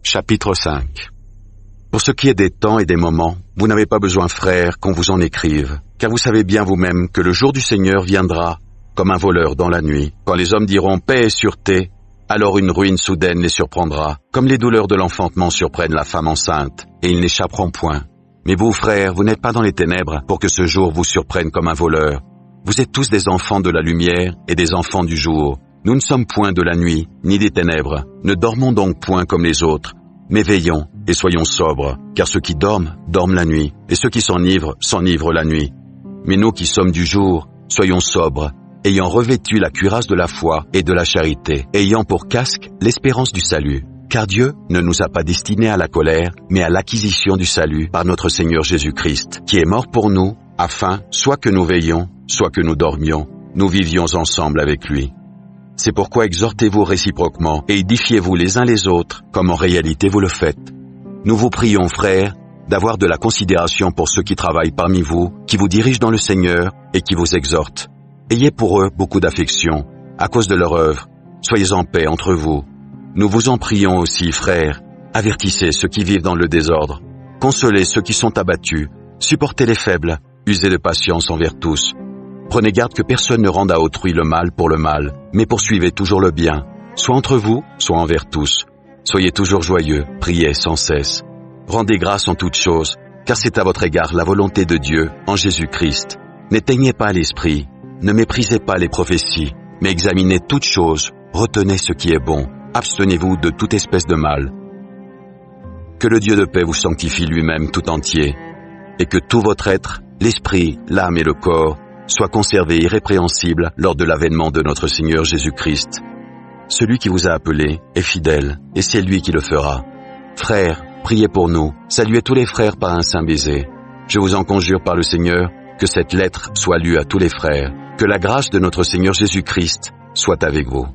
Chapitre 5. Pour ce qui est des temps et des moments, vous n'avez pas besoin, frères, qu'on vous en écrive, car vous savez bien vous-même que le jour du Seigneur viendra comme un voleur dans la nuit. Quand les hommes diront paix et sûreté, alors une ruine soudaine les surprendra, comme les douleurs de l'enfantement surprennent la femme enceinte, et ils n'échapperont point. Mais vous, frères, vous n'êtes pas dans les ténèbres pour que ce jour vous surprenne comme un voleur. Vous êtes tous des enfants de la lumière et des enfants du jour. Nous ne sommes point de la nuit, ni des ténèbres. Ne dormons donc point comme les autres, mais veillons et soyons sobres, car ceux qui dorment, dorment la nuit, et ceux qui s'enivrent la nuit. Mais nous qui sommes du jour, soyons sobres, ayant revêtu la cuirasse de la foi et de la charité, ayant pour casque l'espérance du salut. Car Dieu ne nous a pas destinés à la colère, mais à l'acquisition du salut par notre Seigneur Jésus-Christ, qui est mort pour nous, afin, soit que nous veillions, soit que nous dormions, nous vivions ensemble avec lui. C'est pourquoi exhortez-vous réciproquement et édifiez-vous les uns les autres, comme en réalité vous le faites. Nous vous prions, frères, d'avoir de la considération pour ceux qui travaillent parmi vous, qui vous dirigent dans le Seigneur et qui vous exhortent. Ayez pour eux beaucoup d'affection, à cause de leur œuvre. Soyez en paix entre vous. Nous vous en prions aussi, frères. Avertissez ceux qui vivent dans le désordre. Consolez ceux qui sont abattus. Supportez les faibles. Usez de patience envers tous. Prenez garde que personne ne rende à autrui le mal pour le mal, mais poursuivez toujours le bien, soit entre vous, soit envers tous. Soyez toujours joyeux, priez sans cesse. Rendez grâce en toutes choses, car c'est à votre égard la volonté de Dieu en Jésus-Christ. N'éteignez pas l'esprit, ne méprisez pas les prophéties, mais examinez toutes choses, retenez ce qui est bon, abstenez-vous de toute espèce de mal. Que le Dieu de paix vous sanctifie lui-même tout entier, et que tout votre être, l'esprit, l'âme et le corps, soit conservé irrépréhensible lors de l'avènement de notre Seigneur Jésus-Christ. Celui qui vous a appelé est fidèle, et c'est lui qui le fera. Frères, priez pour nous, saluez tous les frères par un saint baiser. Je vous en conjure par le Seigneur, que cette lettre soit lue à tous les frères, que la grâce de notre Seigneur Jésus-Christ soit avec vous.